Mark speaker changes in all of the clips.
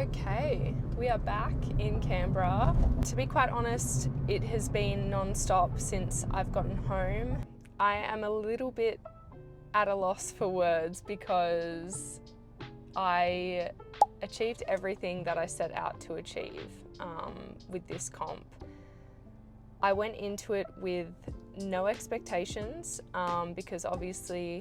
Speaker 1: Okay, we are back in Canberra. To be quite honest, it has been non-stop since I've gotten home. I am a little bit at a loss for words because I achieved everything that I set out to achieve with this comp. I went into it with no expectations because obviously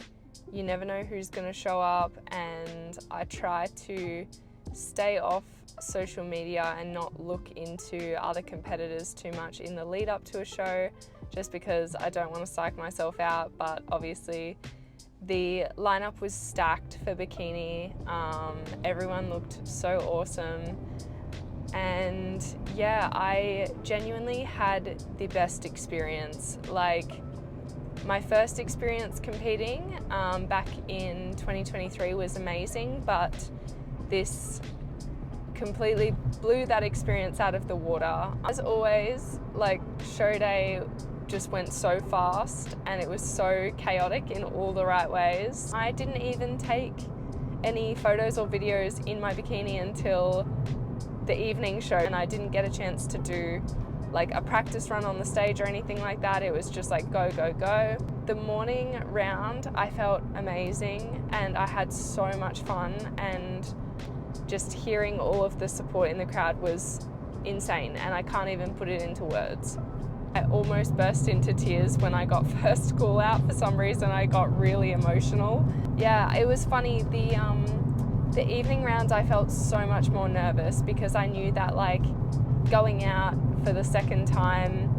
Speaker 1: you never know who's going to show up, and I try to stay off social media and not look into other competitors too much in the lead up to a show, just because I don't want to psych myself out. But obviously the lineup was stacked for bikini. Everyone looked so awesome, and yeah, I genuinely had the best experience. Like, my first experience competing back in 2023 was amazing, but this completely blew that experience out of the water. As always, like, show day just went so fast and it was so chaotic in all the right ways. I didn't even take any photos or videos in my bikini until the evening show, and I didn't get a chance to do like a practice run on the stage or anything like that. It was just like go, go, go. The morning round, I felt amazing and I had so much fun, and just hearing all of the support in the crowd was insane, and I can't even put it into words. I almost burst into tears when I got first call out. For some reason, I got really emotional. Yeah, it was funny. The evening rounds, I felt so much more nervous because I knew that, like, going out for the second time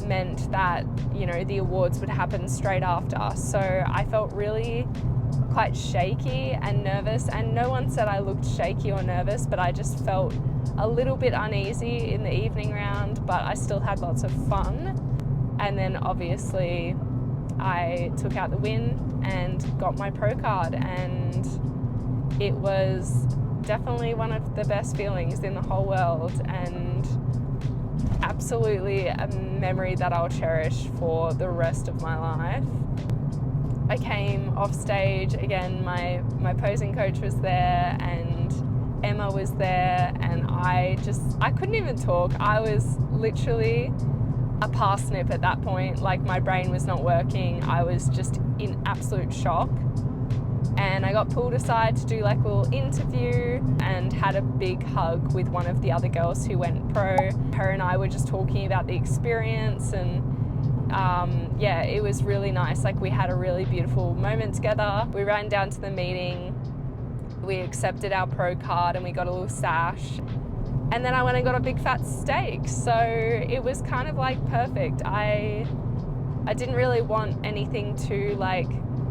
Speaker 1: meant that, you know, the awards would happen straight after. So I felt really quite shaky and nervous, and no one said I looked shaky or nervous, but I just felt a little bit uneasy in the evening round, but I still had lots of fun. And then obviously I took out the win and got my pro card, and it was definitely one of the best feelings in the whole world, and absolutely a memory that I'll cherish for the rest of my life. I came off stage again, my posing coach was there and Emma was there, and I couldn't even talk. I was literally a parsnip at that point. Like, my brain was not working. I was just in absolute shock. And I got pulled aside to do like a little interview and had a big hug with one of the other girls who went pro. Her and I were just talking about the experience, and yeah, it was really nice. Like, we had a really beautiful moment together. We ran down to the meeting, we accepted our pro card, and we got a little sash. And then I went and got a big fat steak. So it was kind of like perfect. I didn't really want anything too like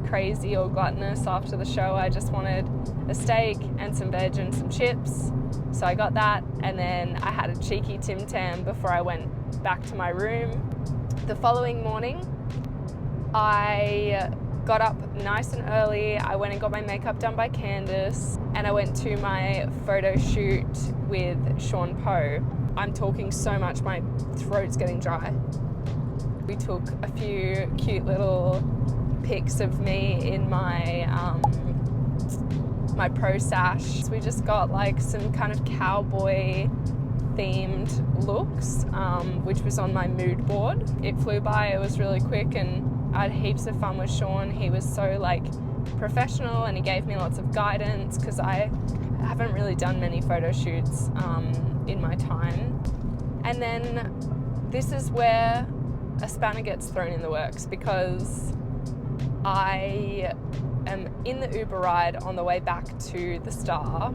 Speaker 1: crazy or gluttonous after the show. I just wanted a steak and some veg and some chips. So I got that, and then I had a cheeky Tim Tam before I went back to my room. The following morning, I got up nice and early. I went and got my makeup done by Candice, and I went to my photo shoot with Sean Poe. I'm talking so much, my throat's getting dry. We took a few cute little pics of me in my my pro sash. We just got like some kind of cowboy themed looks, which was on my mood board. It flew by, it was really quick, and I had heaps of fun with Sean. He was so like professional, and he gave me lots of guidance because I haven't really done many photo shoots in my time. And then this is where a spanner gets thrown in the works, because I am in the Uber ride on the way back to the Star,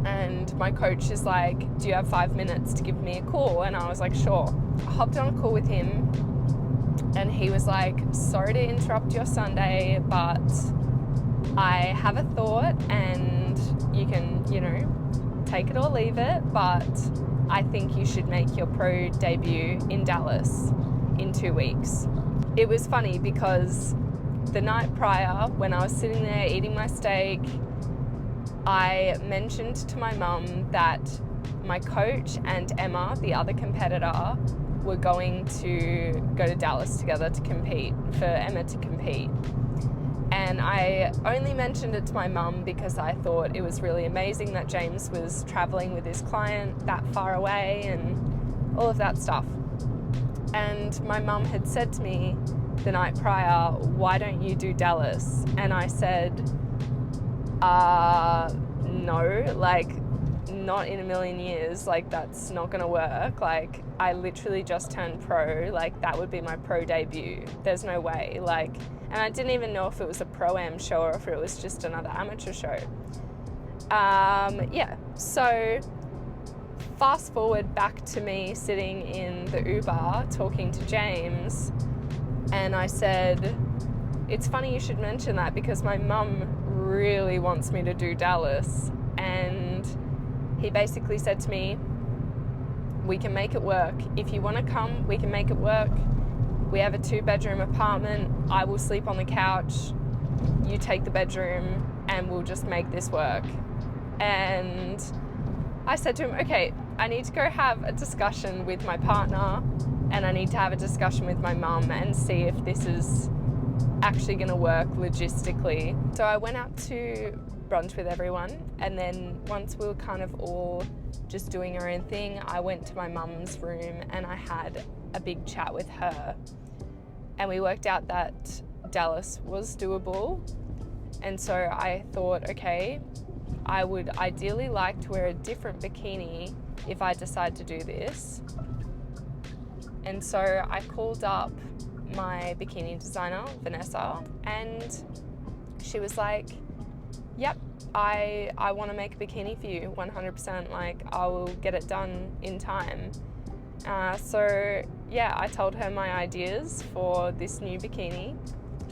Speaker 1: and my coach is like, do you have 5 minutes to give me a call? And I was like, sure. I hopped on a call with him, and he was like, sorry to interrupt your Sunday, but I have a thought, and you can, you know, take it or leave it, but I think you should make your pro debut in Dallas in 2 weeks. It was funny because the night prior, when I was sitting there eating my steak, I mentioned to my mum that my coach and Emma, the other competitor, were going to go to Dallas together to compete, for Emma to compete. And I only mentioned it to my mum because I thought it was really amazing that James was traveling with his client that far away and all of that stuff. And my mum had said to me the night prior, why don't you do Dallas? And I said, no, like, not in a million years, like, that's not gonna work. Like, I literally just turned pro, like, that would be my pro debut. There's no way, like, and I didn't even know if it was a pro-am show or if it was just another amateur show. Yeah, so fast forward back to me sitting in the Uber talking to James, and I said, it's funny you should mention that because my mum really wants me to do Dallas. And he basically said to me, we can make it work. If you want to come, we can make it work. We have a 2-bedroom apartment. I will sleep on the couch. You take the bedroom and we'll just make this work. And I said to him, okay, I need to go have a discussion with my partner and I need to have a discussion with my mum and see if this is actually going to work logistically. So I went out to brunch with everyone, and then once we were kind of all just doing our own thing, I went to my mum's room and I had a big chat with her, and we worked out that Dallas was doable. And so I thought, okay, I would ideally like to wear a different bikini if I decide to do this. And so I called up my bikini designer, Vanessa, and she was like, yep, I want to make a bikini for you 100%, like I will get it done in time. So yeah, I told her my ideas for this new bikini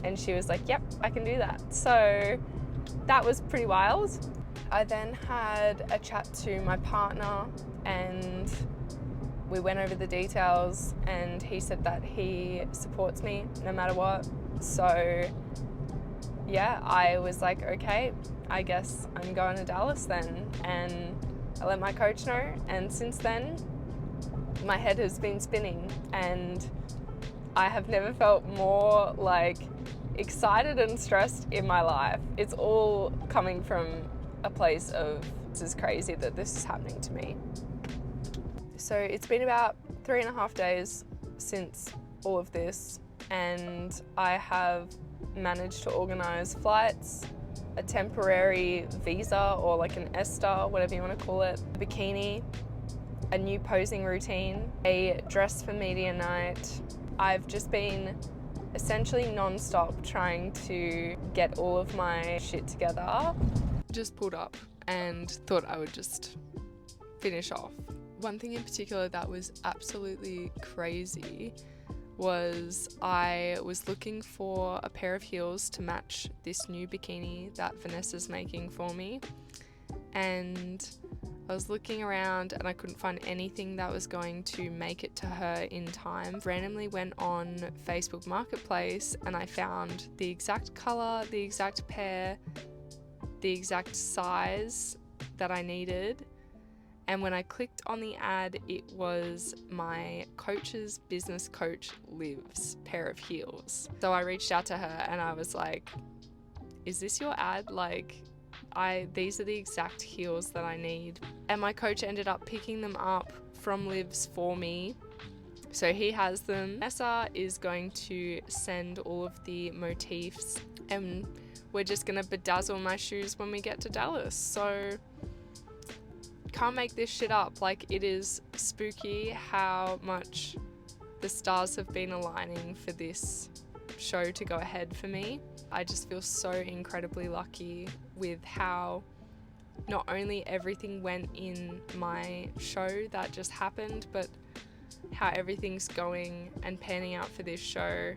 Speaker 1: and she was like, yep, I can do that. So that was pretty wild. I then had a chat to my partner and we went over the details and he said that he supports me no matter what. So yeah, I was like, okay, I guess I'm going to Dallas then. And I let my coach know, and since then my head has been spinning and I have never felt more like excited and stressed in my life. It's all coming from a place of, this is crazy that this is happening to me. So it's been about 3.5 days since all of this, and I have managed to organise flights, a temporary visa or like an ESTA, whatever you want to call it, a bikini, a new posing routine, a dress for media night. I've just been essentially non-stop trying to get all of my shit together. Just pulled up and thought I would just finish off. One thing in particular that was absolutely crazy was I was looking for a pair of heels to match this new bikini that Vanessa's making for me, and I was looking around and I couldn't find anything that was going to make it to her in time. Randomly went on Facebook Marketplace and I found the exact colour, the exact pair, the exact size that I needed. And when I clicked on the ad, it was my coach's business coach Liv's pair of heels. So I reached out to her and I was like, is this your ad? Like, these are the exact heels that I need. And my coach ended up picking them up from Liv's for me. So he has them. Vanessa is going to send all of the motifs and we're just gonna bedazzle my shoes when we get to Dallas. So can't make this shit up. Like, it is spooky how much the stars have been aligning for this show to go ahead for me. I just feel so incredibly lucky with how not only everything went in my show that just happened, but how everything's going and panning out for this show.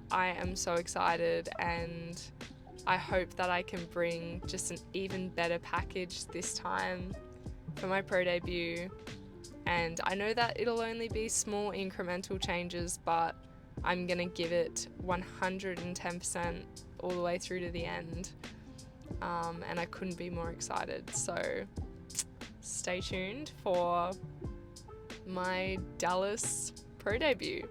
Speaker 1: I am so excited and I hope that I can bring just an even better package this time for my pro debut. And I know that it'll only be small incremental changes, but I'm gonna give it 110% all the way through to the end. And I couldn't be more excited. So stay tuned for my Dallas pro debut.